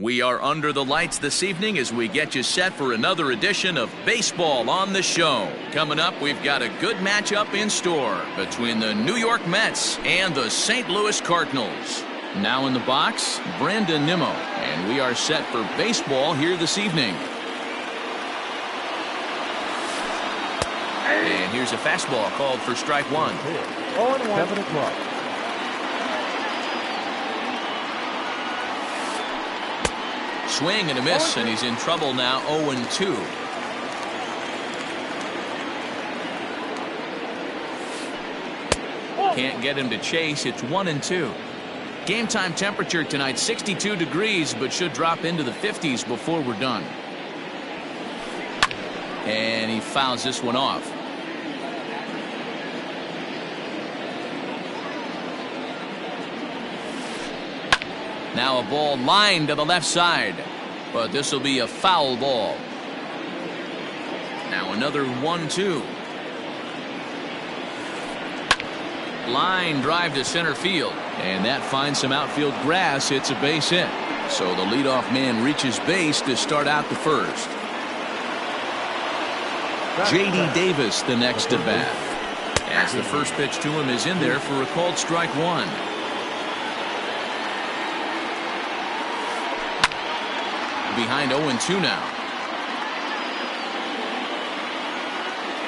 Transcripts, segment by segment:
We are under the lights this evening as we get you set for another edition of Baseball on the Show. Coming up, we've got a good matchup in store between the New York Mets and the St. Louis Cardinals. Now in the box, Brandon Nimmo, and we are set for baseball here this evening. And here's a fastball called for strike one. 7 o'clock. Swing and a miss, and he's in trouble now, 0-2. Can't get him to chase. It's 1-2. Game time temperature tonight, 62 degrees, but should drop into the 50s before we're done. And he fouls this one off. Now a ball lined to the left side, but this will be a foul ball. Now another 1-2. Line drive to center field, and that finds some outfield grass. It's a base hit. So the leadoff man reaches base to start out the first. J.D. Davis the next at bat, as the first pitch to him is in there for a called strike one. Behind 0-2 now.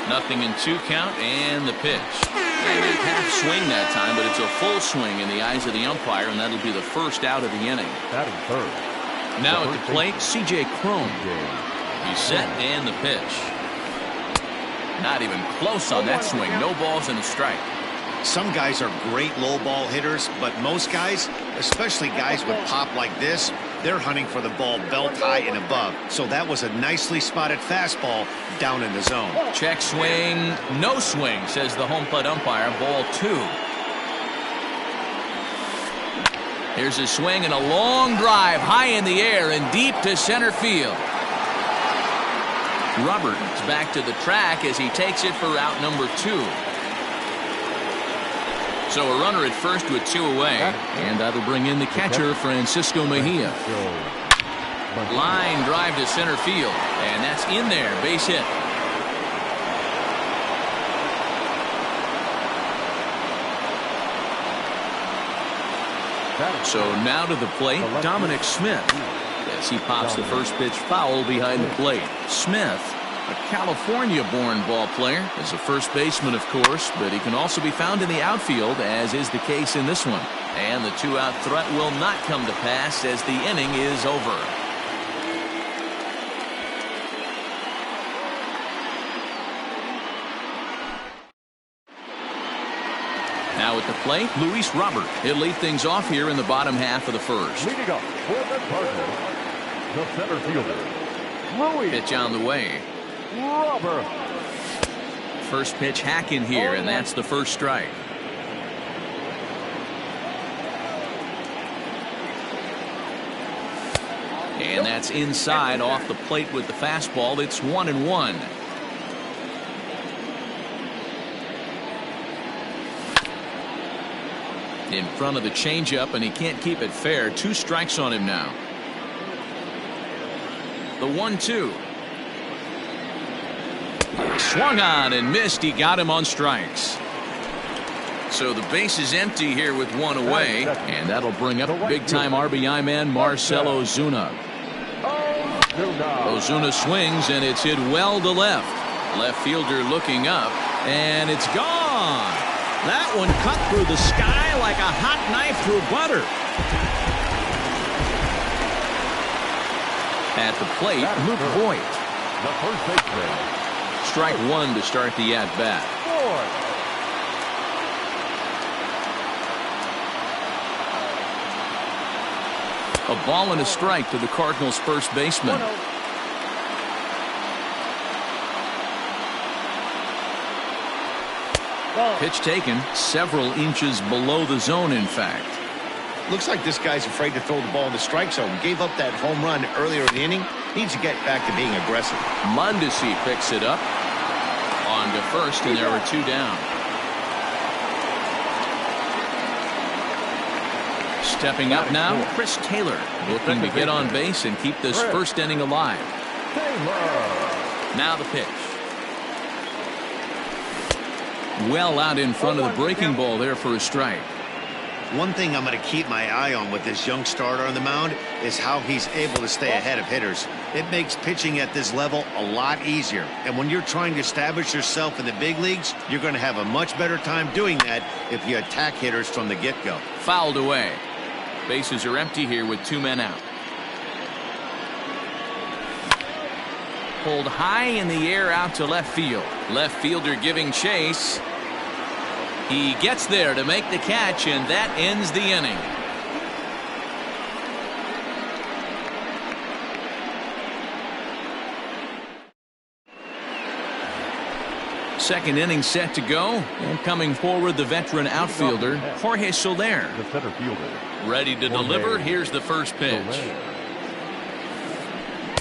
0-2 count, and the pitch. Half swing that time, but it's a full swing in the eyes of the umpire, and that'll be the first out of the inning. Now at the plate, C.J. Cron. He's set, and the pitch. Not even close on that swing. No balls and a strike. Some guys are great low ball hitters, but most guys, especially guys with pop like this, they're hunting for the ball belt high and above. So that was a nicely spotted fastball down in the zone. Check swing, no swing, says the home plate umpire. Ball two. Here's a swing and a long drive high in the air and deep to center field. Robert is back to the track as he takes it for out number 2. So a runner at first with 2 away, and that'll bring in the catcher, Francisco Mejia. Line drive to center field, and that's in there, base hit. So now to the plate, Dominic Smith, as he pops the first pitch foul behind the plate. Smith, a California-born ball player, is a first baseman, of course, but he can also be found in the outfield, as is the case in this one. And the 2-out threat will not come to pass as the inning is over. Now at the plate, Luis Robert. He'll lead things off here in the bottom half of the first. Leading up for the Cardinals, the center fielder, Luis. Pitch on the way. Robert. First pitch hack in here, and that's the first strike. And that's inside off the plate with the fastball. It's 1-1. In front of the changeup, and he can't keep it fair. 2 strikes on him now. The 1-2. Swung on and missed. He got him on strikes. So the base is empty here with 1 away, and that'll bring up big-time RBI man Marcell Ozuna. Ozuna swings, and it's hit well to left. Left fielder looking up, and it's gone. That one cut through the sky like a hot knife through butter. At the plate, Luke Voigt. The first baseman. Strike 1 to start the at-bat. A ball and a strike to the Cardinals' first baseman. Pitch taken several inches below the zone, in fact. Looks like this guy's afraid to throw the ball in the strike zone. Gave up that home run earlier in the inning. Needs to get back to being aggressive. Mondesi picks it up. On to first, and there are 2 down. Stepping up now, Chris Taylor, looking to get on base and keep this first inning alive. Now the pitch. Well out in front of the breaking ball there for a strike. One thing I'm going to keep my eye on with this young starter on the mound is how he's able to stay ahead of hitters. It makes pitching at this level a lot easier. And when you're trying to establish yourself in the big leagues, you're going to have a much better time doing that if you attack hitters from the get-go. Fouled away. Bases are empty here with 2 men out. Pulled high in the air out to left field. Left fielder giving chase. He gets there to make the catch, and that ends the inning. Second inning set to go, and coming forward the veteran outfielder Jorge Soler. The center fielder. Ready to deliver. Here's the first pitch.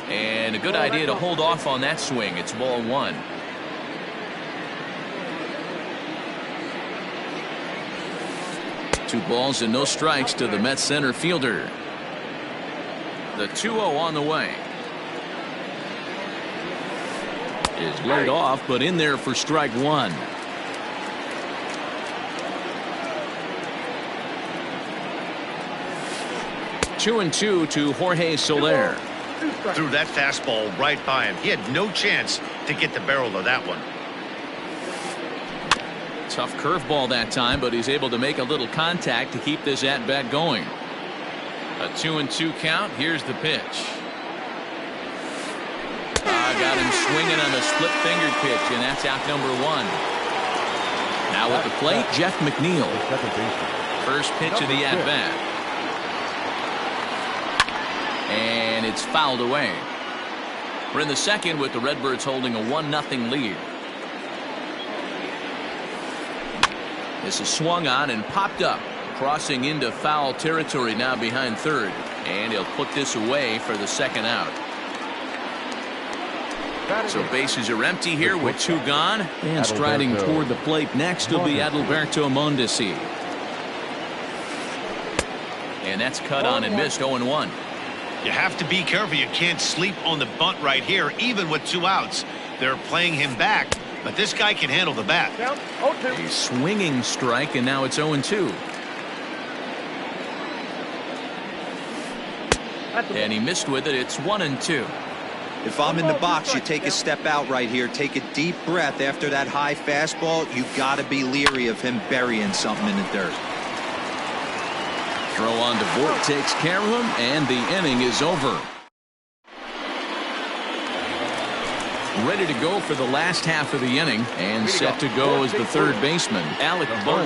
And a good idea to hold off on that swing. It's ball 1. Two balls and no strikes to the Mets center fielder. The 2-0 on the way. Is laid off, but in there for strike 1. Two and two to Jorge Soler. Threw that fastball right by him. He had no chance to get the barrel of that one. Tough curveball that time, but he's able to make a little contact to keep this at-bat going. A 2-2 count. Here's the pitch. Got him swinging on a split-fingered pitch, and that's out number 1. Now at the plate, Jeff McNeil. First pitch of the at-bat. And it's fouled away. We're in the second with the Redbirds holding a 1-0 lead. This is swung on and popped up, crossing into foul territory now behind third, and he'll put this away for the second out. So bases are empty here with 2 gone, and striding toward the plate next will be Adalberto Mondesi. And that's cut on and missed. 0-1. You have to be careful. You can't sleep on the bunt right here, even with 2 outs. They're playing him back, but this guy can handle the bat. A swinging strike, and now it's 0-2. And he missed with it. It's 1-2. If I'm in the box, you take a step out right here, take a deep breath after that high fastball. You got to be leery of him burying something in the dirt. Throw on to Vogt takes care of him, and the inning is over. Ready to go for the last half of the inning, and set to go as the third baseman, Alec Bohm.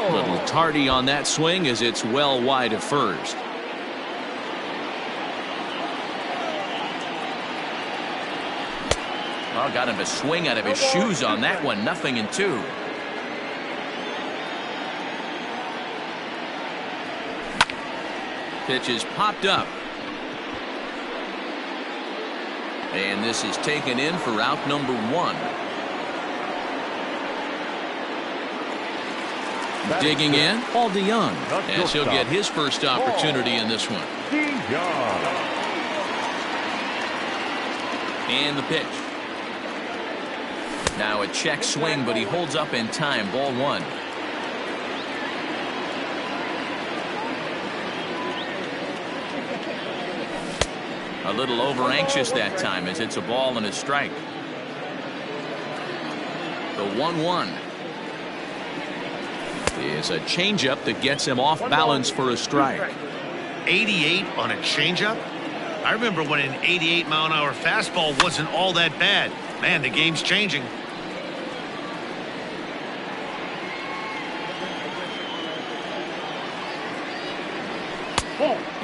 A little tardy on that swing as it's well wide of first. Oh, got him to swing out of his shoes on that one. 0-2. Pitch is popped up. And this is taken in for out number 1. Digging in, Paul DeYoung, as he'll get his first opportunity in this one. And the pitch. Now a check swing, but he holds up in time. Ball 1. A little over anxious that time as it's a ball and a strike. The 1-1 is a changeup that gets him off balance for a strike. 88 on a changeup? I remember when an 88-mile-an-hour fastball wasn't all that bad. Man, the game's changing.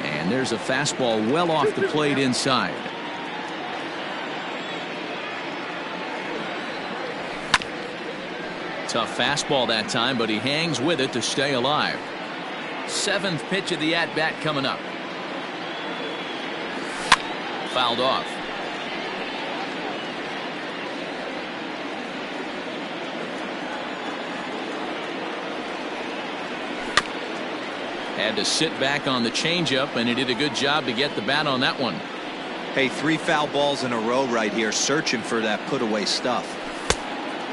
And there's a fastball well off the plate inside. Tough fastball that time, but he hangs with it to stay alive. 7th pitch of the at-bat coming up. Fouled off. Had to sit back on the changeup, and he did a good job to get the bat on that one. Hey, 3 foul balls in a row right here, searching for that put-away stuff.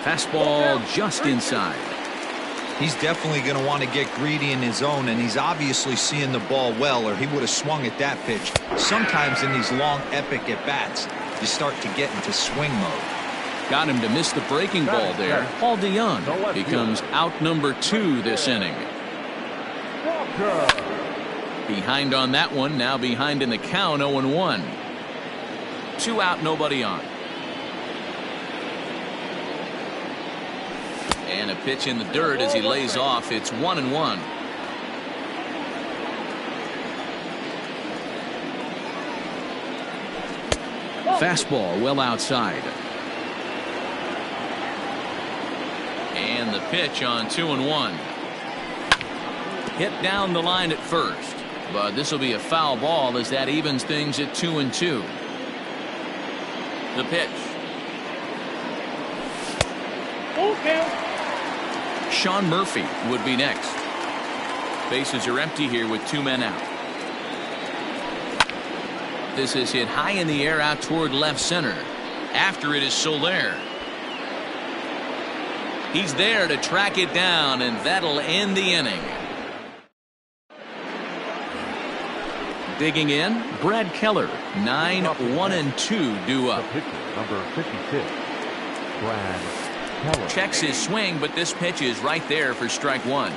Fastball just inside. He's definitely going to want to get greedy in his zone, and he's obviously seeing the ball well, or he would have swung at that pitch. Sometimes in these long, epic at-bats, you start to get into swing mode. Got him to miss the breaking ball there. Paul DeYoung becomes out number 2 this inning. Behind on that one, now behind in the count, 0-1. 2 out, nobody on. And a pitch in the dirt as he lays off. It's 1-1. Fastball well outside. And the pitch on 2-1. Hit down the line at first, but this will be a foul ball as that evens things at 2-2. The pitch. Sean Murphy would be next. Bases are empty here with 2 men out. This is hit high in the air out toward left center. After it is Soler. He's there to track it down, and that'll end the inning. Digging in, Brad Keller. 9-1-2 due up. The pitcher, number 56, Brad Keller. Checks his swing, but this pitch is right there for strike 1.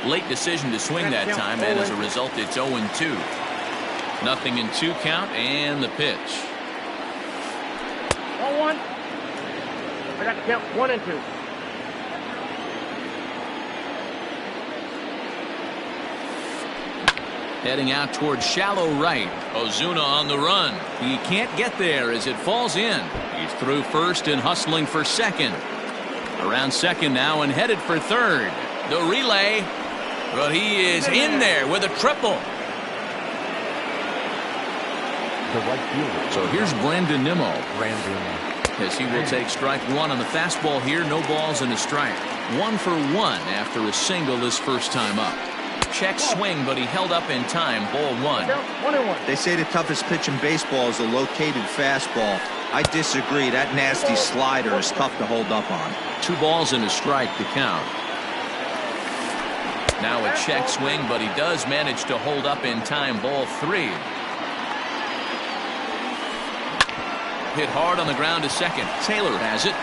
Late decision to swing that time, and as a result, it's 0-2. Nothing in 2 count, and the pitch. 0-1. I got to count 1 and 2. Heading out towards shallow right. Ozuna on the run. He can't get there as it falls in. He's through first and hustling for second. Around second now and headed for third. The relay. But he is in there with a triple. The right fielder. So here's Brandon Nimmo. Brandon. As he will take strike 1 on the fastball here. No balls and a strike. 1 for 1 after a single his first time up. Check swing, but he held up in time. Ball 1. They say the toughest pitch in baseball is a located fastball. I disagree. That nasty slider is tough to hold up on. 2 balls and a strike to count. Now a check swing, but he does manage to hold up in time. Ball 3. Hit hard on the ground to second. Taylor has it.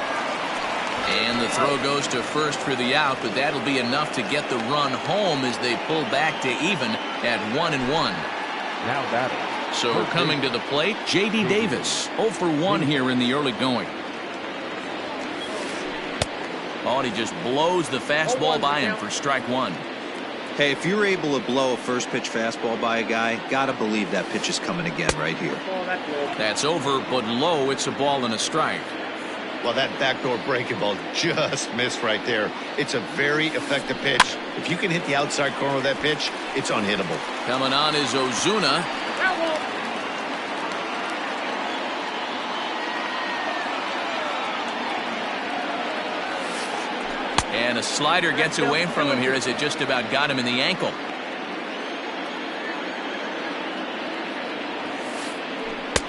And the throw goes to first for the out, but that'll be enough to get the run home as they pull back to even at 1-1. Now batting. So coming to the plate, J.D. Davis. 0 for 1 here in the early going. Oh, he just blows the fastball by him for strike 1. Hey, if you're able to blow a first pitch fastball by a guy, gotta believe that pitch is coming again right here. That's over, but low. It's a ball and a strike. Well, that backdoor breaking ball just missed right there. It's a very effective pitch. If you can hit the outside corner of that pitch, it's unhittable. Coming on is Ozuna. And a slider gets away from him here as it just about got him in the ankle.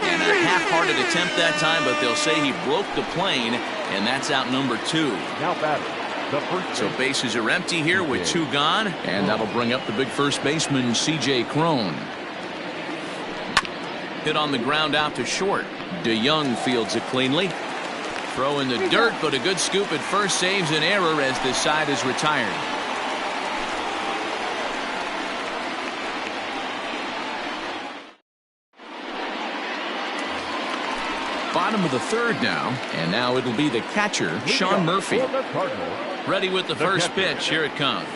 And a half-hearted attempt that time, but they'll say he broke the plane, and that's out number 2. Now batting. The first. So bases are empty here with 2 gone, and that'll bring up the big first baseman, C.J. Cron. Hit on the ground out to short. DeYoung fields it cleanly. Throw in the dirt, but a good scoop at first saves an error as this side is retired. Bottom of the 3rd now, and now it'll be the catcher, Sean Murphy. Ready with the first pitch. Here it comes.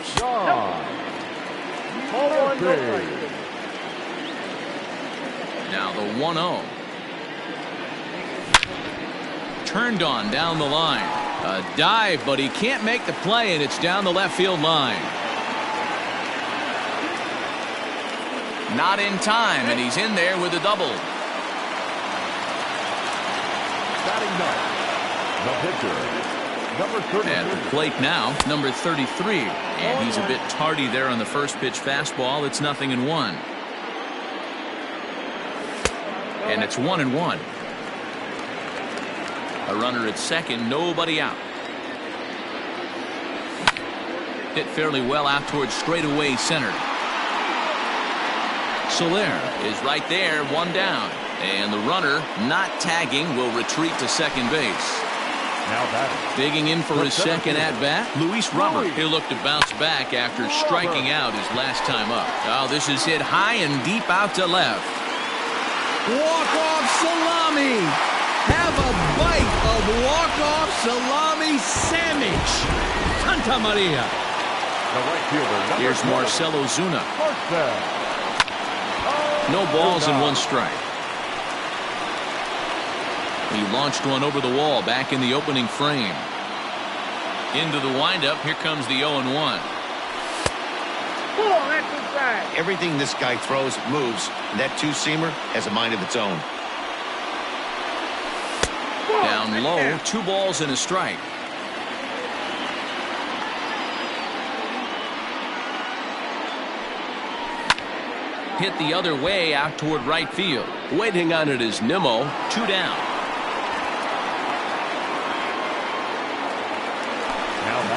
Now the 1-0. Turned on down the line. A dive, but he can't make the play, and it's down the left field line. Not in time, and he's in there with a double. Batting 9. The pitcher, Number 33. At the plate now, number 33. And he's a bit tardy there on the first pitch fastball. It's 0-1. And it's 1-1. A runner at second, nobody out. Hit fairly well out towards straightaway center. Soler is right there, one down. And the runner, not tagging, will retreat to second base. Now batting. Digging in for his second at-bat, Luis Robert. He'll look to bounce back after striking out his last time up. Oh, this is hit high and deep out to left. Walk-off salami. Have a bite of walk-off salami sandwich. Santa Maria. The right fielder. Here's Marcell Ozuna. Marcell. No balls and one strike. He launched one over the wall back in the opening frame. Into the windup. Here comes the 0-1. That's inside. Everything this guy throws moves, and that two-seamer has a mind of its own. Down low, 2 balls and a strike. Hit the other way out toward right field. Waiting on it is Nimmo. 2 down.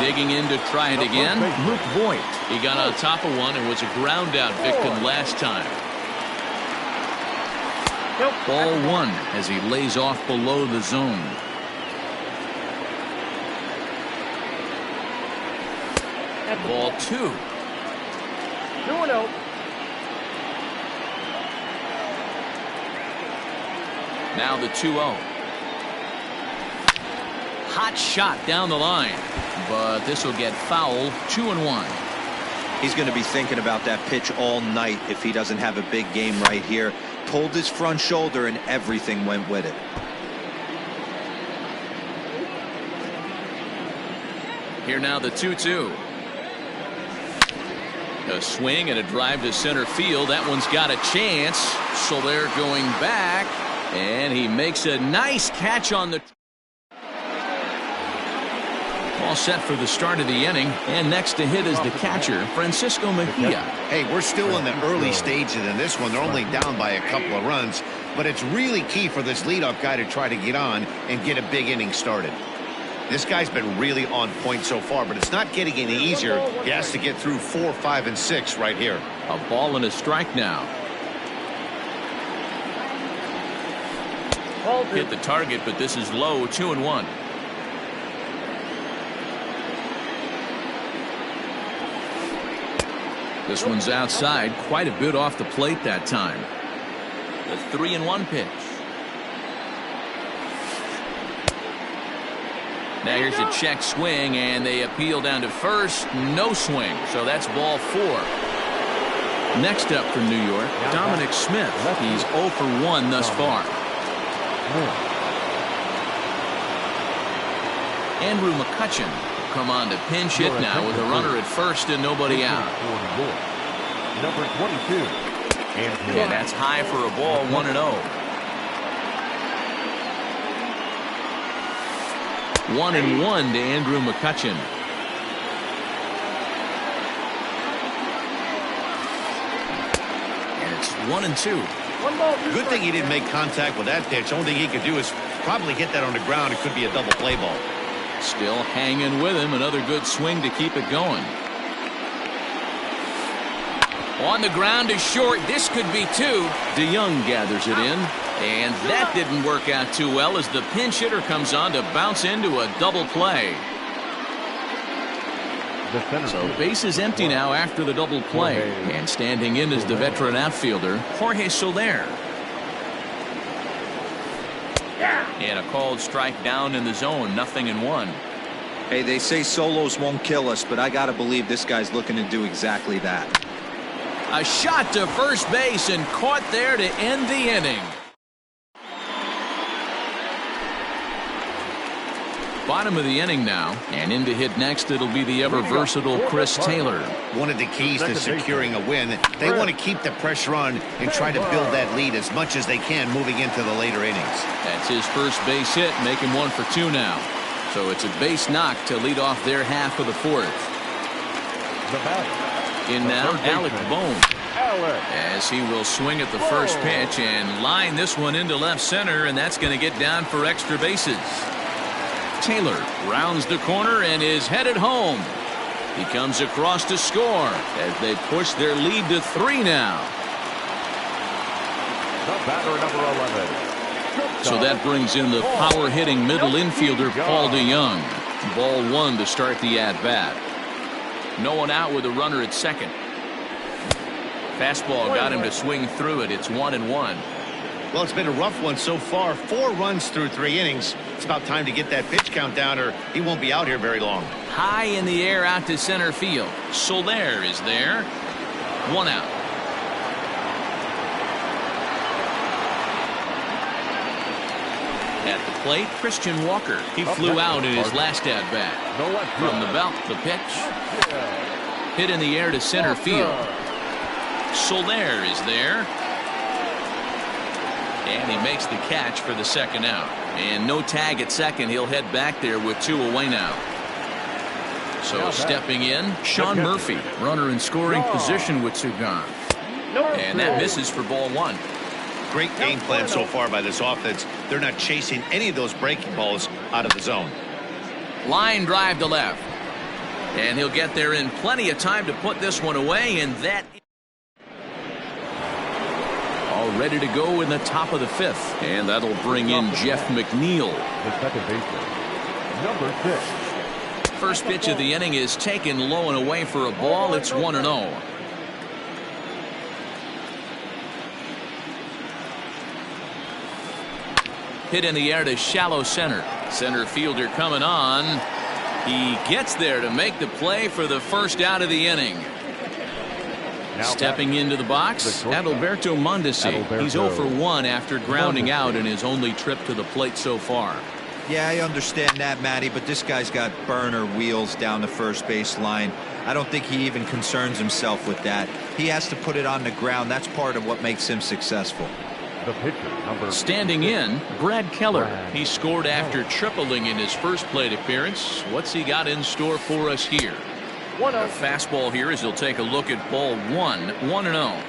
Digging in to try it again, Luke Voigt. He got on top of one and was a ground out victim last time. Ball 1 as he lays off below the zone. Ball 2. 2-0. Now the 2-0. Hot shot down the line, but this will get fouled. 2-1. He's going to be thinking about that pitch all night if he doesn't have a big game right here. Pulled his front shoulder and everything went with it. Here now the 2-2. A swing and a drive to center field. That one's got a chance. Soler going back, and he makes a nice catch on the. All set for the start of the inning, and next to hit is the catcher, Francisco Mejia. Hey, we're still in the early stages in this one. They're only down by a couple of runs, but it's really key for this leadoff guy to try to get on and get a big inning started. This guy's been really on point so far, but it's not getting any easier. He has to get through 4, 5, and 6 right here. A ball and a strike now. Hit the target, but this is low. 2-1. This one's outside, quite a bit off the plate that time. The 3-1 pitch. Now here's a check swing, and they appeal down to first. No swing, so that's ball 4. Next up from New York, Dominic Smith. He's 0 for 1 thus far. Andrew McCutchen come on to pinch hit now with a runner at first and nobody out. Number 22. And that's high for a ball. 1-0. 1-1 to Andrew McCutchen. And it's 1-2. Good thing he didn't make contact with that pitch. Only thing he could do is probably hit that on the ground. It could be a double play ball. Still hanging with him. Another good swing to keep it going. On the ground is short. This could be 2. DeYoung gathers it in. And that didn't work out too well as the pinch hitter comes on to bounce into a double play. So base is empty now after the double play. And standing in is the veteran outfielder, Jorge Soler. And a called strike down in the zone. 0-1. Hey, they say solos won't kill us, but I got to believe this guy's looking to do exactly that. A shot to first base and caught there to end the inning. Bottom of the inning now, and in to hit next it'll be the ever versatile Chris Taylor. One of the keys to securing a win, they want to keep the pressure on and try to build that lead as much as they can moving into the later innings. That's his first base hit, making 1 for 2 now. So it's a base knock to lead off their half of the fourth. The batter. In now, Alec Bohm. Alec. As he will swing at the first pitch and line this one into left center, and that's going to get down for extra bases. Taylor rounds the corner and is headed home. He comes across to score as they push their lead to 3 now. The batter, number 11. So that brings in the power-hitting middle infielder Paul DeYoung. Ball 1 to start the at-bat. No one out with a runner at second. Fastball got him to swing through it. It's 1-1. Well, it's been a rough one so far. 4 runs through 3 innings. It's about time to get that pitch count down, or he won't be out here very long. High in the air out to center field. Soler is there. 1 out. At the plate, Christian Walker. He flew out in his last at-bat. From the belt, the pitch. Hit in the air to center field. Soler is there. And he makes the catch for the second out. And no tag at second. He'll head back there with 2 away now. So stepping in, Sean Murphy. Runner in scoring position with 2 gone. And that misses for ball 1. Great game plan so far by this offense. They're not chasing any of those breaking balls out of the zone. Line drive to left. And he'll get there in plenty of time to put this one away, and that all ready to go in the top of the 5th. And that'll bring in Jeff McNeil. The second baseman, number 6. First pitch of the inning is taken low and away for a ball. It's 1-0. Hit in the air to shallow center. Center fielder coming on. He gets there to make the play for the first out of the inning. Stepping into the box, Adalberto Mondesi. He's 0 for 1 after grounding out in his only trip to the plate so far. Yeah, I understand that, Matty, but this guy's got burner wheels down the first base line. I don't think he even concerns himself with that. He has to put it on the ground. That's part of what makes him successful. The pitcher, number Standing in, Brad Keller. He scored after tripling in his first plate appearance. What's he got in store for us here? A fastball here as he'll take a look at ball 1, 1-0.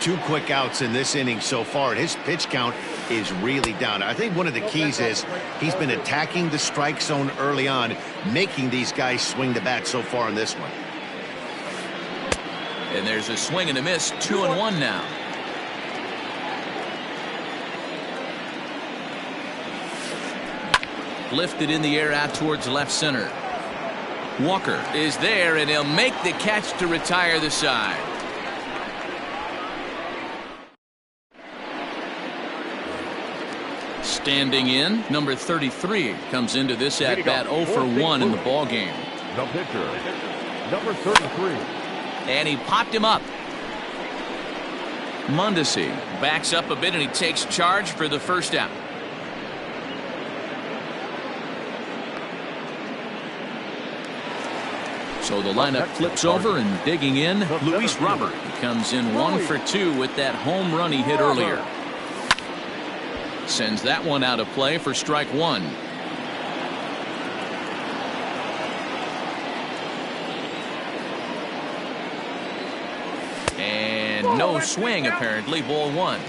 2 quick outs in this inning so far, and his pitch count is really down. I think one of the keys is he's been attacking the strike zone early on, making these guys swing the bat so far in this one. And there's a swing and a miss, 2-1 now. Lifted in the air out towards left center. Walker is there, and he'll make the catch to retire the side. Standing in, number 33 comes into this at bat 0 for 1 in the ball game. The pitcher, number 33. And he popped him up. Mondesi backs up a bit, and he takes charge for the first out. So the lineup flips over, and digging in, Luis Robert. He comes in 1 for 2 with that home run he hit earlier. Sends that one out of play for strike 1. And no swing, apparently. Ball 1.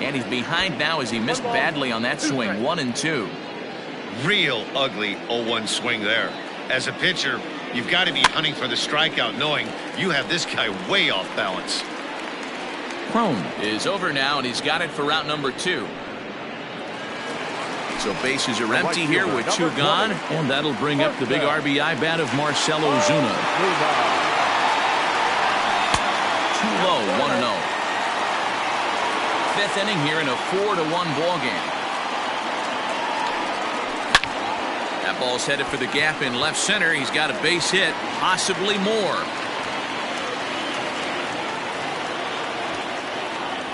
And he's behind now as he missed badly on that swing. 1-2. Real ugly 0-1 swing there. As a pitcher, you've got to be hunting for the strikeout, knowing you have this guy way off balance. Crone is over now, and he's got it for route number 2. So bases are empty here with 2 gone, and that'll bring up the big RBI bat of Marcell Ozuna. Too low, 1-0. 5th inning here in a 4-1 ball game. That ball's headed for the gap in left center. He's got a base hit, possibly more.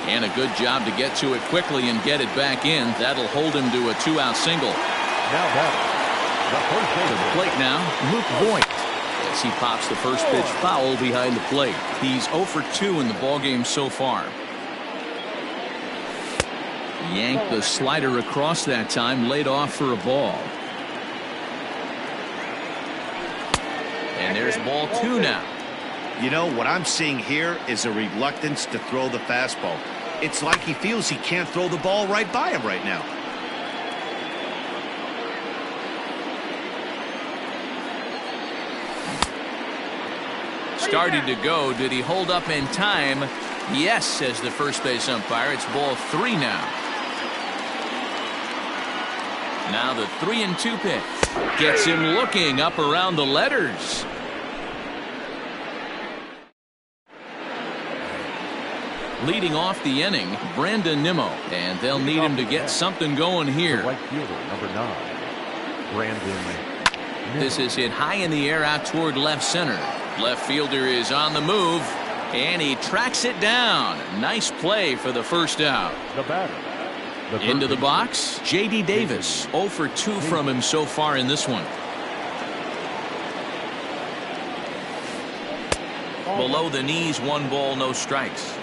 And a good job to get to it quickly and get it back in. That'll hold him to a 2-out single. Now that To the plate now, Luke Voigt. As he pops the first pitch foul behind the plate. He's 0 for 2 in the ballgame so far. Yanked the slider across that time, laid off for a ball. And there's ball 2 now. You know, what I'm seeing here is a reluctance to throw the fastball. It's like he feels he can't throw the ball right by him right now. Started to go. Did he hold up in time? Yes, says the first base umpire. It's ball 3 now. Now the 3-2 pitch. Gets him looking up around the letters. Leading off the inning, Brandon Nimmo, and they'll need him to get something going here. Right fielder, number 9, Brandon Nimmo. This is hit high in the air out toward left center. Left fielder is on the move, and he tracks it down. Nice play for the first out. The batter. Into the box, J.D. Davis. 0 for 2 from him so far in this one. Below the knees, 1 ball, no strikes.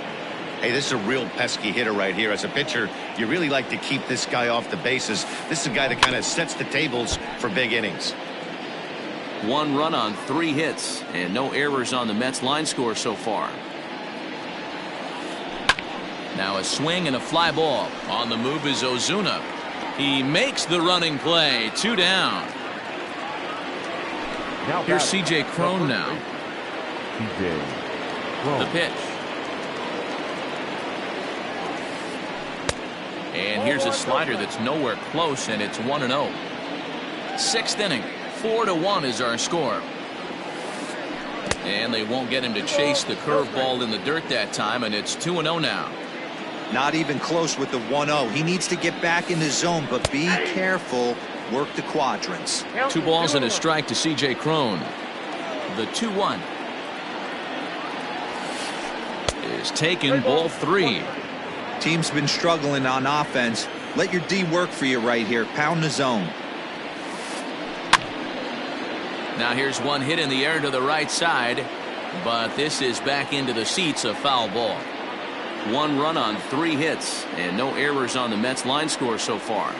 Hey, this is a real pesky hitter right here. As a pitcher, you really like to keep this guy off the bases. This is a guy that kind of sets the tables for big innings. 1 run on 3 hits, and no errors on the Mets line score so far. Now a swing and a fly ball. On the move is Ozuna. He makes the running play. 2 down. Here's C.J. Cron now. C.J. Cron. The pitch. And here's a slider that's nowhere close, and it's 1-0. 6th inning. 4-1 is our score. And they won't get him to chase the curveball in the dirt that time, and it's 2-0 now. Not even close with the 1-0. He needs to get back in the zone, but be careful. Work the quadrants. 2 balls and a strike to C.J. Cron. The 2-1 is taken, ball 3. Team's been struggling on offense. Let your D work for you right here. Pound the zone. Now here's 1 hit in the air to the right side, but this is back into the seats, a foul ball. 1 run on 3 hits, and no errors on the Mets line score so far.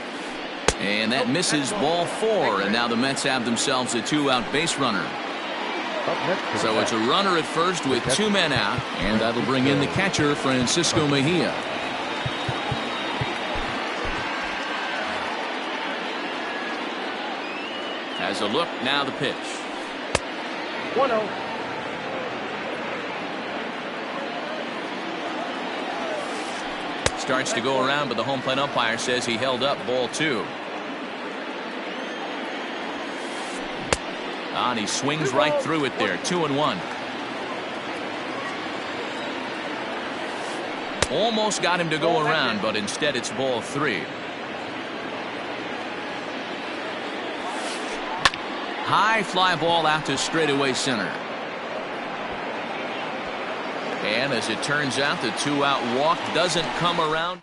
And that misses, ball 4, and now the Mets have themselves a 2-out base runner. So it's a runner at first with 2 men out, and that'll bring in the catcher, Francisco Mejia. As a look, now the pitch. 1-0. Starts to go around, but the home plate umpire says he held up, ball 2. And he swings right through it there. 2-1. Almost got him to go around, but instead it's ball 3. High fly ball out to straightaway center. And as it turns out, the 2-out walk doesn't come around.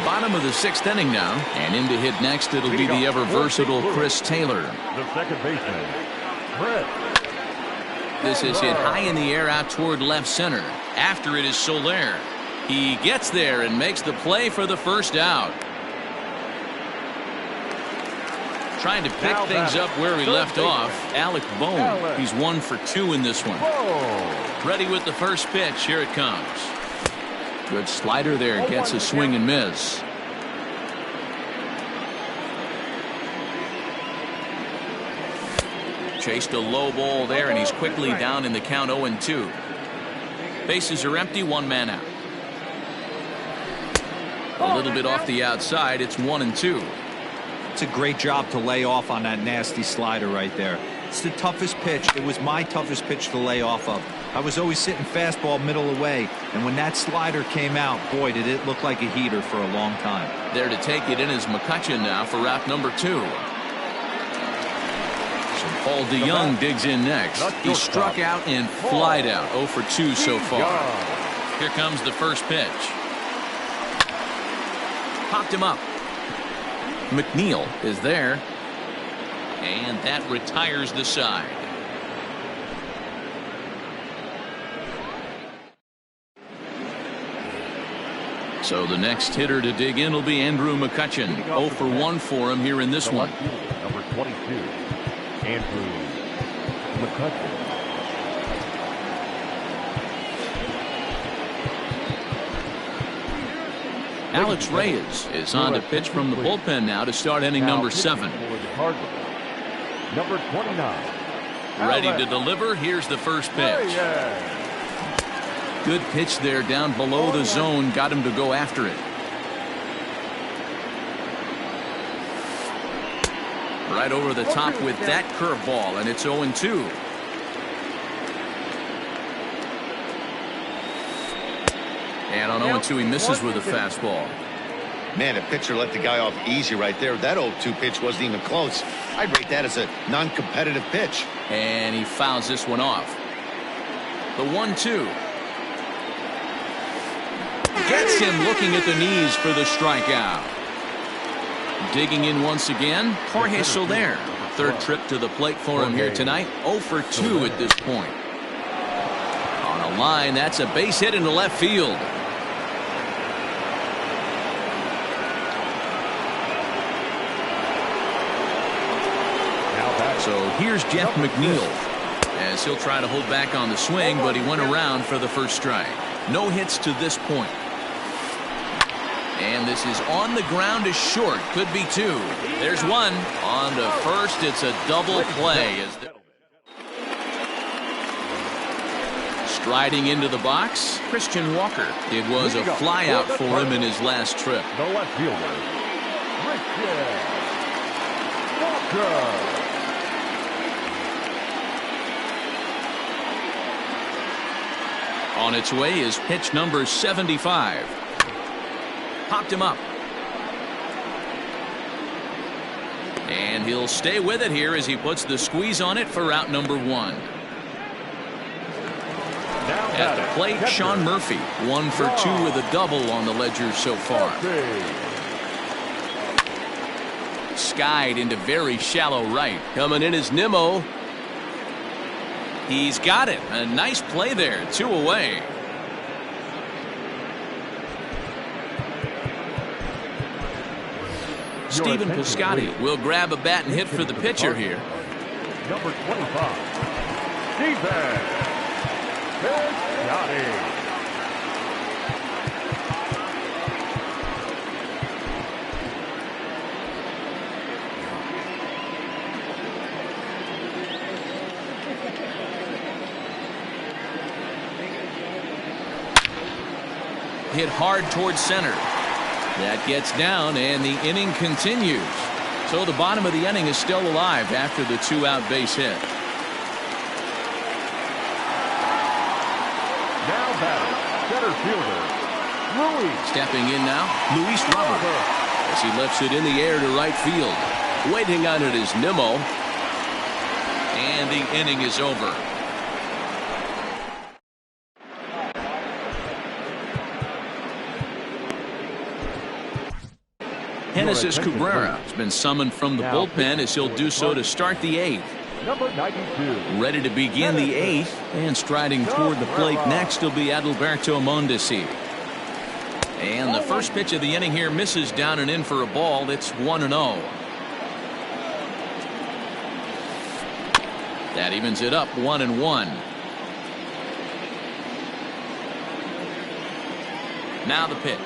Bottom of the 6th inning now, and in to hit next it'll be the ever versatile Chris Taylor. The second baseman, Brett. This is hit high in the air out toward left center. After it is Soler. He gets there and makes the play for the first out. Trying to pick things up where he left off, Alec Bohm. He's 1 for 2 in this one. Ready with the first pitch. Here it comes. Good slider there. Gets a swing and miss. Chased a low ball there, and he's quickly down in the count. 0-2. Bases are empty. 1 man out. A little bit off the outside. It's 1-2. It's a great job to lay off on that nasty slider right there. It's the toughest pitch. It was my toughest pitch to lay off of. I was always sitting fastball middle away, and when that slider came out, boy, did it look like a heater for a long time. There to take it in is McCutchen now for route number 2. So Paul DeYoung digs in next. He struck out and flied out. 0 for 2 so far. Here comes the first pitch. Popped him up. McNeil is there, and that retires the side. So the next hitter to dig in will be Andrew McCutchen. 0 for 1 for him here in this one. Number 22, Andrew McCutchen. Alex Reyes is on to pitch from the bullpen now to start inning number 7. Number 29. Ready to deliver. Here's the first pitch. Good pitch there down below the zone. Got him to go after it. Right over the top with that curveball, and it's 0-2. And on 0-2, he misses with a fastball. Man, a pitcher let the guy off easy right there. That 0-2 pitch wasn't even close. I'd rate that as a non-competitive pitch. And he fouls this one off. The 1-2. Gets him looking at the knees for the strikeout. Digging in once again, Jorge Soler. Third trip to the plate for him here tonight. 0 for 2 at this point. On a line, that's a base hit into left field. So here's Jeff McNeil as he'll try to hold back on the swing, but he went around for the first strike. No hits to this point. And this is on the ground is short. Could be 2. There's 1. On to first. It's a double play. Striding into the box, Christian Walker. It was a fly out for him in his last trip. The left fielder, Christian Walker. On its way is pitch number 75. Popped him up. And he'll stay with it here as he puts the squeeze on it for out number 1. At the plate, Sean Murphy. 1 for 2 with a double on the ledger so far. Skied into very shallow right. Coming in is Nimmo. He's got it. A nice play there. 2 away. Stephen Piscotty will grab a bat and hit for the pitcher here. Number 25, Stephen Piscotty. Hit hard towards center. That gets down, and the inning continues. So the bottom of the inning is still alive after the 2-out base hit. Now batting, center fielder, Luis. Stepping in now, Luis Robert. As he lifts it in the air to right field. Waiting on it is Nimmo. And the inning is over. Genesis Cabrera has been summoned from the bullpen as he'll do so to start the 8th. Number 92. Ready to begin the 8th, and striding toward the plate next will be Adalberto Mondesi. And the first pitch of the inning here misses down and in for a ball. It's 1-0. That evens it up 1-1. Now the pitch.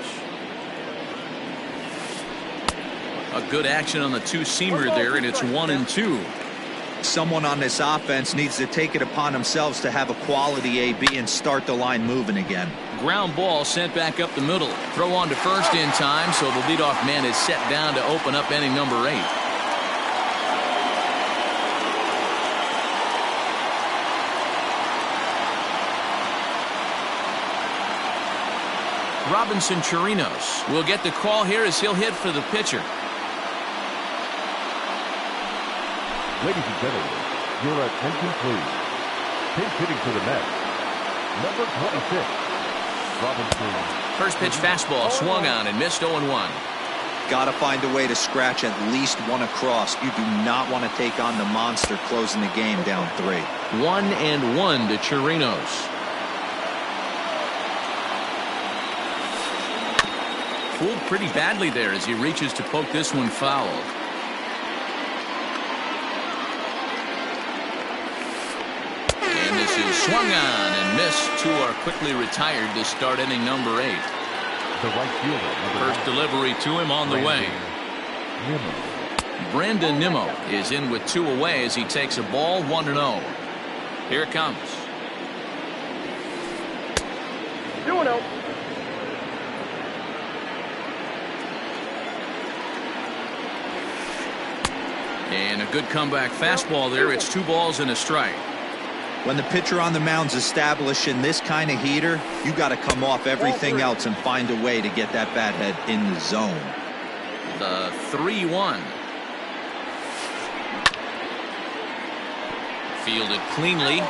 A good action on the 2-seamer there, and it's 1-2. Someone on this offense needs to take it upon themselves to have a quality AB and start the line moving again. Ground ball sent back up the middle. Throw on to first in time, so the leadoff man is set down to open up inning number 8. Robinson Chirinos will get the call here as he'll hit for the pitcher. Ladies and gentlemen, your attention please. Pinch hitting for the Mets, number 26, Robinson. First pitch fastball swung on and missed 0-1. Got to find a way to scratch at least one across. You do not want to take on the monster closing the game down 3. 1-1 to Chirinos. Fooled pretty badly there as he reaches to poke this one foul. And this is swung on and missed. Two are quickly retired to start inning number 8. The right fielder. First delivery to him on the way. Brandon Nimmo is in with 2 away as he takes a ball 1-0. Here it comes. 2-0. And a good comeback fastball there. It's 2 balls and a strike. When the pitcher on the mound's establishing this kind of heater, you got to come off everything else and find a way to get that bat head in the zone. The 3-1. Fielded cleanly.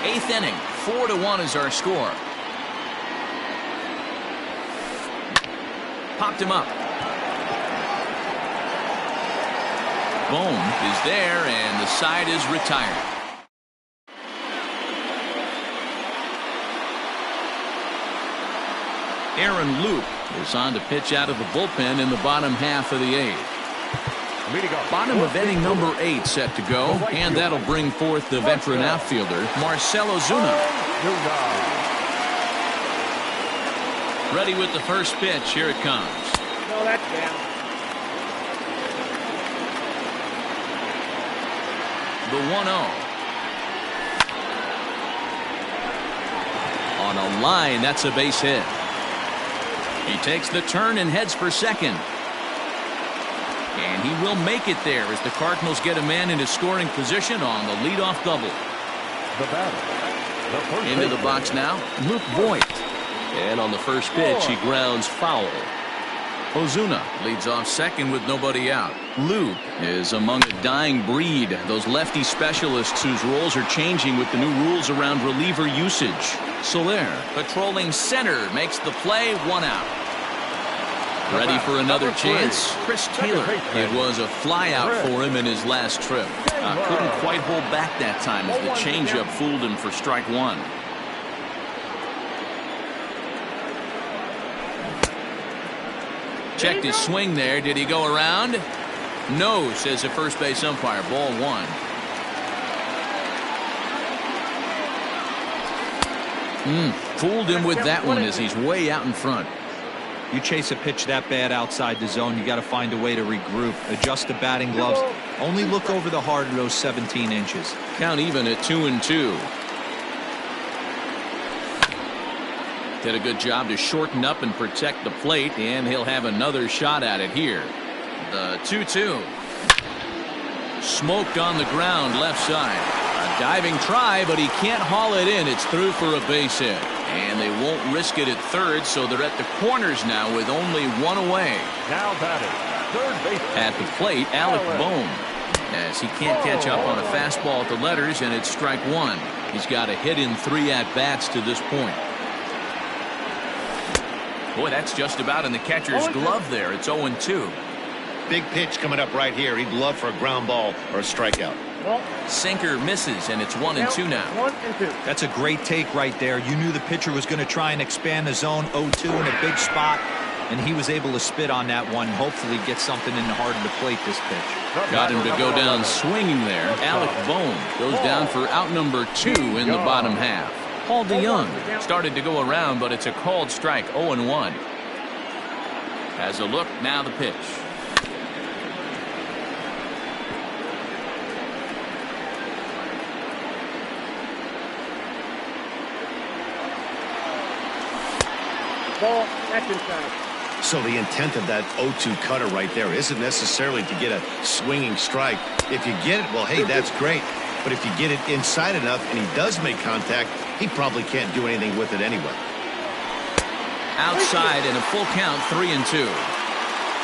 8th inning. 4-1 is our score. Popped him up. Bohm is there, and the side is retired. Aaron Loop is on to pitch out of the bullpen in the bottom half of the 8th. Bottom of inning number 8 set to go, and that'll bring forth the veteran outfielder, Marcell Ozuna. Ready with the first pitch. Here it comes. No, that's down. The 1-0. On a line, that's a base hit. He takes the turn and heads for second. And he will make it there as the Cardinals get a man into scoring position on the leadoff double. The batter. Into the box now, Luke Voigt. And on the first pitch, he grounds foul. Ozuna leads off second with nobody out. Luke is among a dying breed, those lefty specialists whose roles are changing with the new rules around reliever usage. Soler, patrolling center, makes the play, 1 out. Ready for another chance, Chris Taylor. It was a fly out for him in his last trip. Couldn't quite hold back that time as the changeup fooled him for strike 1. Checked his swing there. Did he go around? No, says the first base umpire. Ball 1. Fooled him with that one as he's way out in front. You chase a pitch that bad outside the zone, you got to find a way to regroup, adjust the batting gloves, only look over the heart of those 17 inches. Count even at 2-2. Did a good job to shorten up and protect the plate, and he'll have another shot at it here. The 2-2. Smoked on the ground left side. A diving try, but he can't haul it in. It's through for a base hit. And they won't risk it at third, so they're at the corners now with only 1 away. Now batting, third base. At the plate, Alec Bohm. As he can't catch up on a fastball at the letters, and it's strike 1. He's got a hit in 3 at-bats to this point. Boy, that's just about in the catcher's glove there. It's 0-2. Big pitch coming up right here. He'd love for a ground ball or a strikeout. Sinker misses, and it's 1-2 now. 1-2. That's a great take right there. You knew the pitcher was going to try and expand the zone. 0-2 in a big spot, and he was able to spit on that one. Hopefully get something in the heart of the plate this pitch. Got him to go down swinging there. Alec Bohm goes down for out number 2 in the bottom half. Paul DeYoung started to go around, but it's a called strike. 0-1. Has a look, now the pitch. Ball, that's inside. So the intent of that 0-2 cutter right there isn't necessarily to get a swinging strike. If you get it, well, hey, that's great. But if you get it inside enough and he does make contact, he probably can't do anything with it anyway. Outside and a full count, 3-2.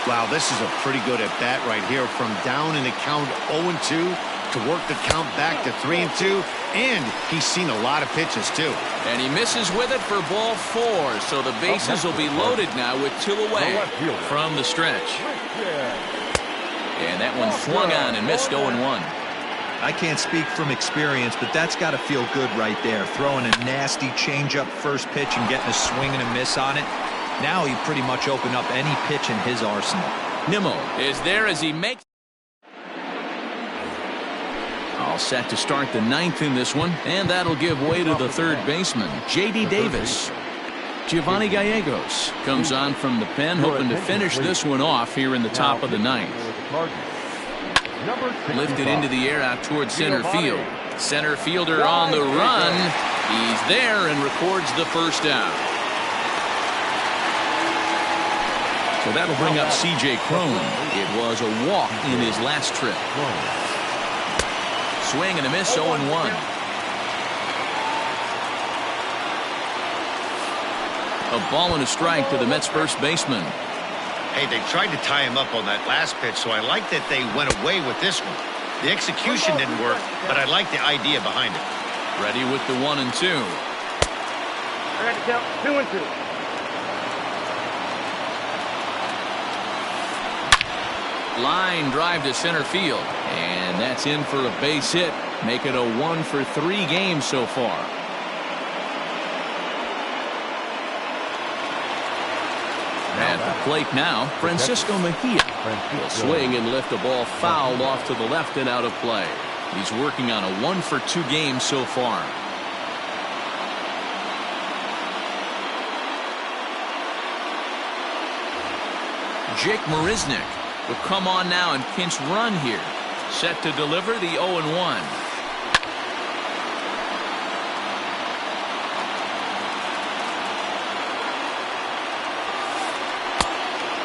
Wow, this is a pretty good at bat right here. From down in the count 0-2 to work the count back to 3-2. And he's seen a lot of pitches, too. And he misses with it for ball 4. So the bases will be loaded now with 2 away from the stretch. And that one swung on and missed 0-1. I can't speak from experience, but that's got to feel good right there. Throwing a nasty changeup first pitch and getting a swing and a miss on it. Now he pretty much opened up any pitch in his arsenal. Nimmo is there as he makes. All set to start the ninth in this one, and that'll give way to the third baseman, J.D. Davis. Giovanni Gallegos comes on from the pen, hoping to finish this one off here in the top of the ninth. Lifted into the air out towards center field. Center fielder on the run. He's there and records the first out. So that'll bring up C.J. Cron. It was a walk in his last trip. Swing and a miss, 0-1. A ball and a strike to the Mets first baseman. Hey, they tried to tie him up on that last pitch, so I like that they went away with this one. The execution didn't work, but I like the idea behind it. Ready with the 1-2. I got to count 2-2. Line drive to center field, and that's in for a base hit. Make it a 1-for-3 game so far. At the plate now, Francisco Mejia will swing and lift a ball fouled off to the left and out of play. He's working on a 1-for-2 game so far. Jake Marisnick will come on now and pinch run here. Set to deliver the 0-1.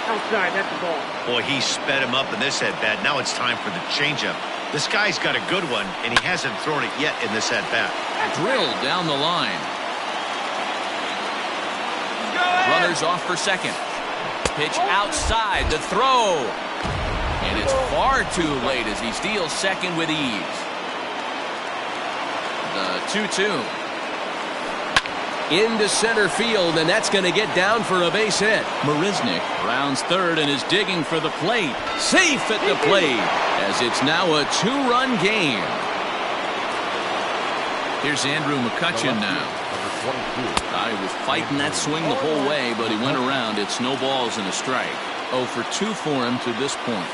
Outside, that's the ball. Boy, he sped him up in this at-bat. Now it's time for the changeup. This guy's got a good one, and he hasn't thrown it yet in this at-bat. Drilled down the line. Runners off for second. Pitch outside, the throw. And it's far too late as he steals second with ease. The 2-2. Into center field, and that's going to get down for a base hit. Marisnick rounds third and is digging for the plate. Safe at the plate, as it's now a 2-run game. Here's Andrew McCutchen now. I was fighting that swing the whole way, but he went around. It's no balls and a strike. 0-for-2 for him to this point.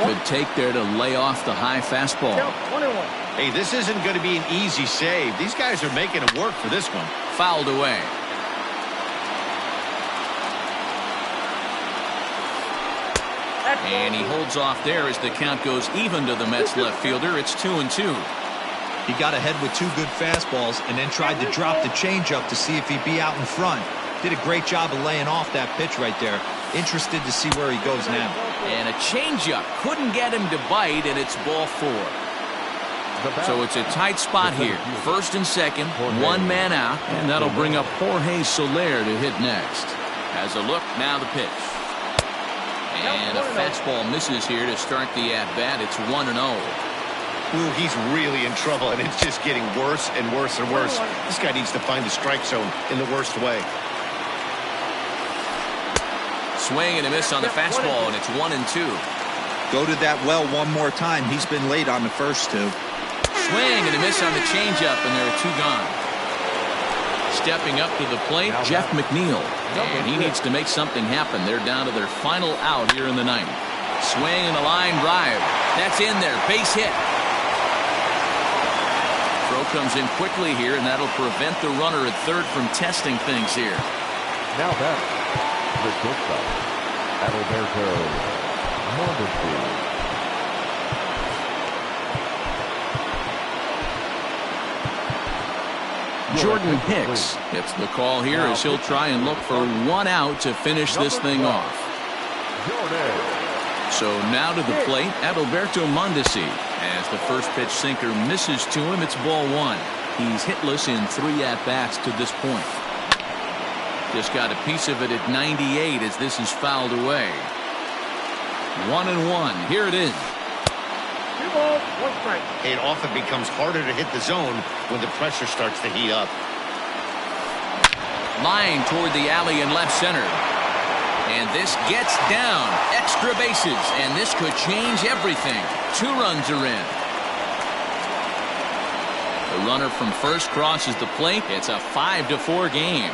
Good take there to lay off the high fastball. Hey, this isn't going to be an easy save. These guys are making it work for this one. Fouled away. And he holds off there as the count goes even to the Mets left fielder. It's 2-2. He got ahead with 2 good fastballs and then tried to drop the changeup to see if he'd be out in front. Did a great job of laying off that pitch right there. Interested to see where he goes now. And a changeup couldn't get him to bite, and it's ball 4. So it's a tight spot here. First and second, 1 man out, and that'll bring up Jorge Soler to hit next. As a look, now the pitch. And a fastball misses here to start the at-bat. It's 1-0. Ooh, he's really in trouble, and it's just getting worse and worse and worse. This guy needs to find the strike zone in the worst way. Swing and a miss on the fastball, and it's 1-2. Go to that well one more time. He's been late on the first 2. Swing and a miss on the changeup, and there are 2 gone. Stepping up to the plate, Jeff McNeil. And he needs to make something happen. They're down to their final out here in the ninth. Swing and a line drive. That's in there. Base hit. Throw comes in quickly here, and that'll prevent the runner at third from testing things here. Now back, the shortstop, Adalberto Mondesi. Jordan Hicks gets the call here as he'll try and look for 1 out to finish this thing off. So now to the plate, Adalberto Mondesi. As the first pitch sinker misses to him, it's ball 1. He's hitless in 3 at-bats to this point. Just got a piece of it at 98 as this is fouled away. 1-1. Here it is. 2 balls, 1 strike. It often becomes harder to hit the zone when the pressure starts to heat up. Line toward the alley in left center. And this gets down. Extra bases, and this could change everything. 2 runs are in. The runner from first crosses the plate. It's a 5-4 game.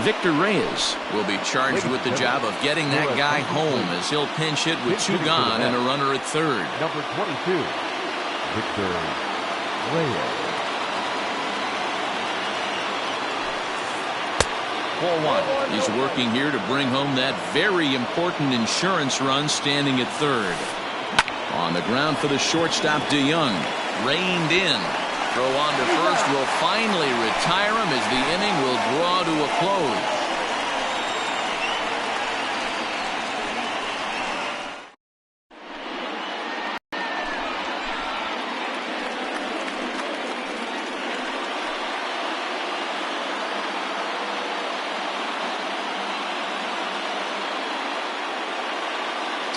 Victor Reyes will be charged with the job of getting that guy home as he'll pinch hit with 2 gone and a runner at third. Number 22, Victor Reyes. Ball 1. He's working here to bring home that very important insurance run standing at third. On the ground for the shortstop, DeYoung. Reined in. Throw on to first will finally retire him as the inning will draw to a close.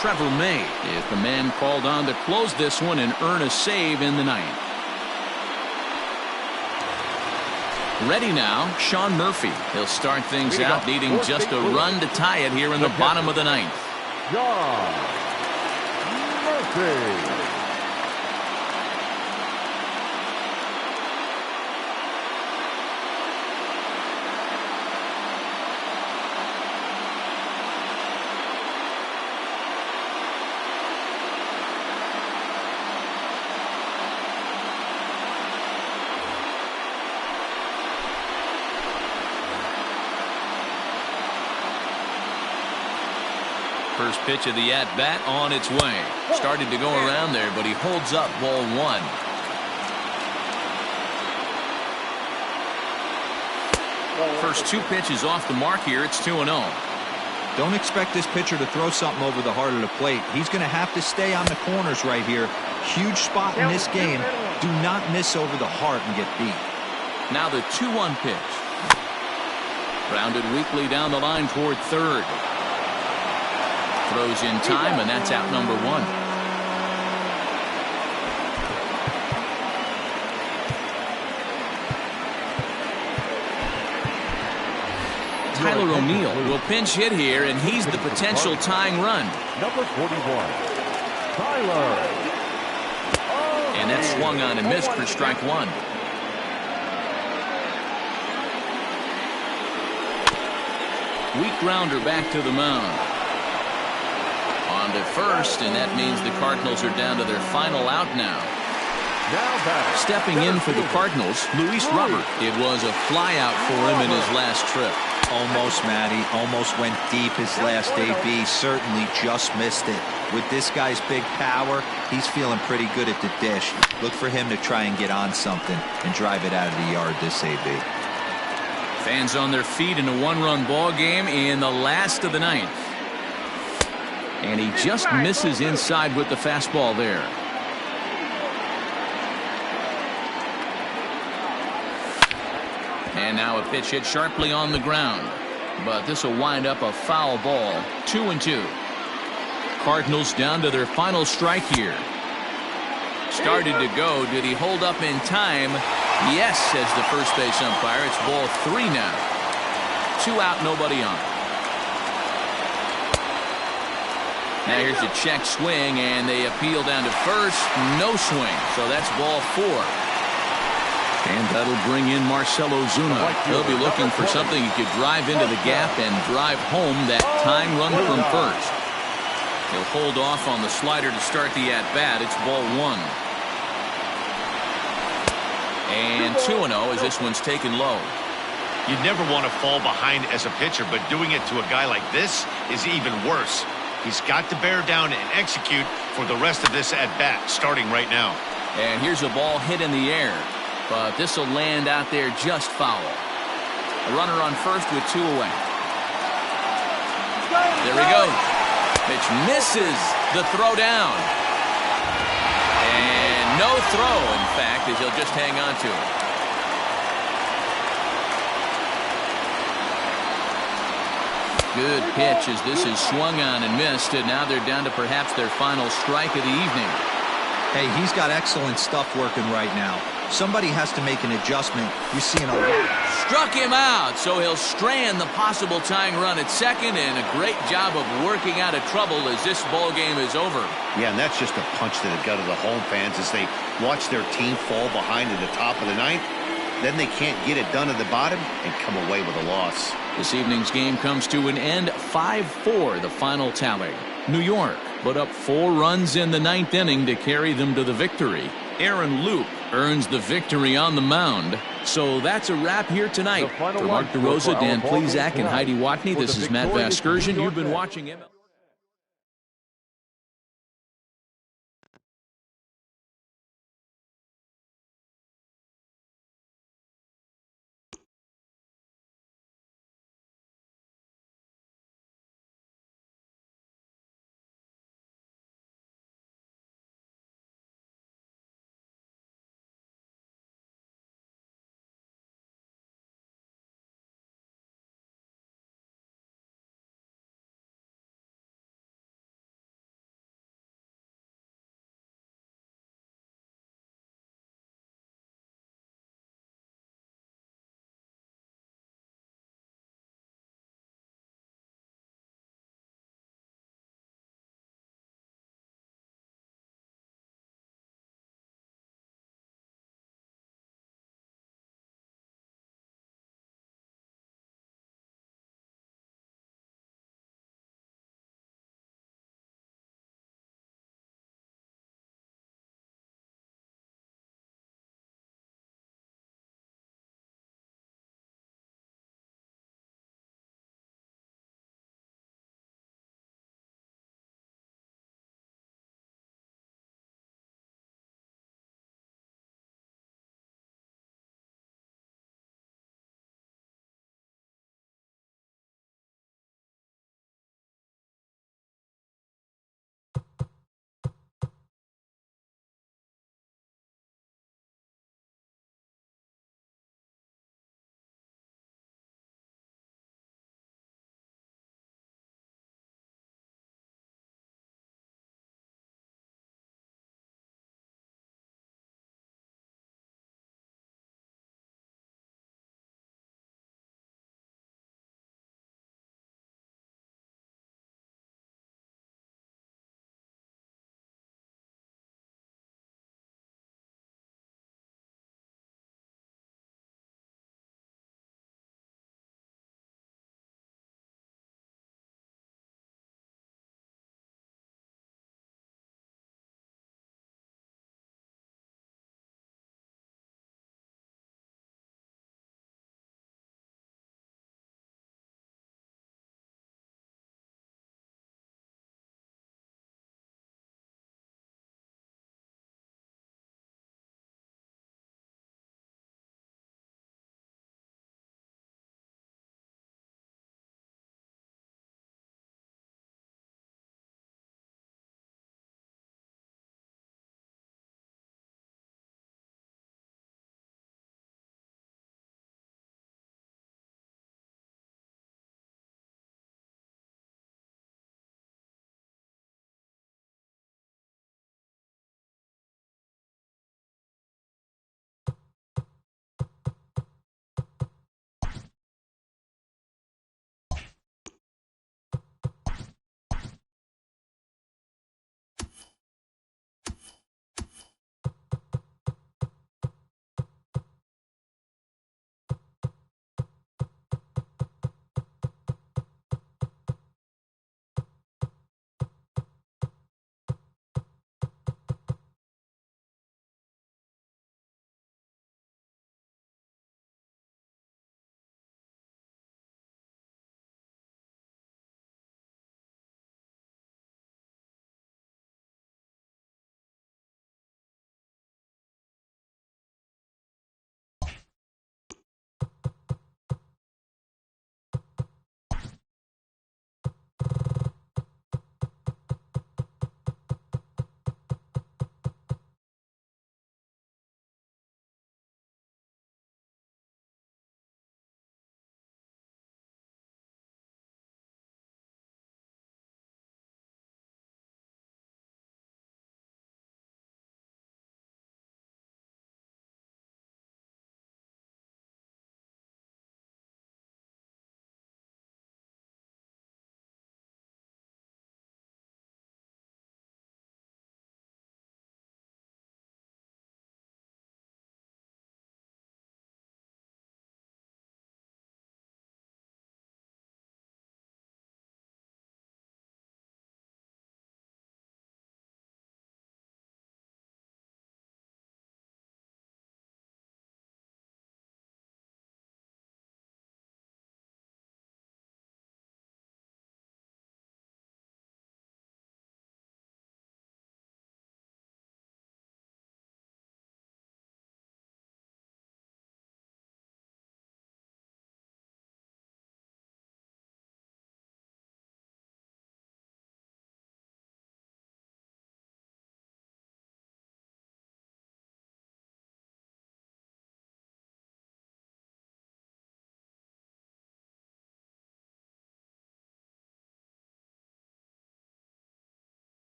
Trevor May is the man called on to close this one and earn a save in the ninth. Ready now, Sean Murphy. He'll start things out, needing just a run to tie it here in the bottom of the ninth. Sean Murphy. First pitch of the at-bat on its way. Started to go around there, but he holds up ball 1. First 2 pitches off the mark here. It's 2-0. Don't expect this pitcher to throw something over the heart of the plate. He's going to have to stay on the corners right here. Huge spot in this game. Do not miss over the heart and get beat. Now the 2-1 pitch. Grounded weakly down the line toward third. Throws in time, and that's out number 1. Tyler O'Neill will pinch hit here, and he's the potential tying run. Number 41, Tyler. And that's swung on and missed for strike 1. Weak grounder back to the mound. On to first, and that means the Cardinals are down to their final out now. Stepping in for the Cardinals, Luis Robert. It was a flyout for him in his last trip. Almost, Matty. Almost went deep his last AB. Certainly just missed it. With this guy's big power, he's feeling pretty good at the dish. Look for him to try and get on something and drive it out of the yard this AB. Fans on their feet in a 1-run ball game in the last of the ninth. And he just misses inside with the fastball there. And now a pitch hit sharply on the ground. But this will wind up a foul ball. 2-2. Cardinals down to their final strike here. Started to go. Did he hold up in time? Yes, says the first base umpire. It's ball 3 now. 2 out, nobody on. Now here's a check swing, and they appeal down to first. No swing, so that's ball 4. And that'll bring in Marcell Ozuna. He'll be looking for something he could drive into the gap and drive home that tying run from first. He'll hold off on the slider to start the at-bat. It's ball 1. And 2-0 as this one's taken low. You never want to fall behind as a pitcher, but doing it to a guy like this is even worse. He's got to bear down and execute for the rest of this at-bat, starting right now. And here's a ball hit in the air, but this will land out there just foul. A runner on first with 2 away. There he goes. Pitch misses the throw down. And no throw, in fact, as he'll just hang on to it. Good pitch as this is swung on and missed, and now they're down to perhaps their final strike of the evening. Hey, he's got excellent stuff working right now. Somebody has to make an adjustment. You're seeing a lot. Struck him out, so he'll strand the possible tying run at second, and a great job of working out of trouble as this ball game is over. Yeah, and that's just a punch to the gut of the home fans as they watch their team fall behind in the top of the ninth. then they can't get it done at the bottom and come away with a loss. This evening's game comes to an end 5-4, the final tally. New York put up 4 runs in the 9th inning to carry them to the victory. Aaron Loup earns the victory on the mound. So that's a wrap here tonight. For Mark DeRosa, Dan Plesac, and Heidi Watney, this is Matt Vasgersian. You've been watching MLB.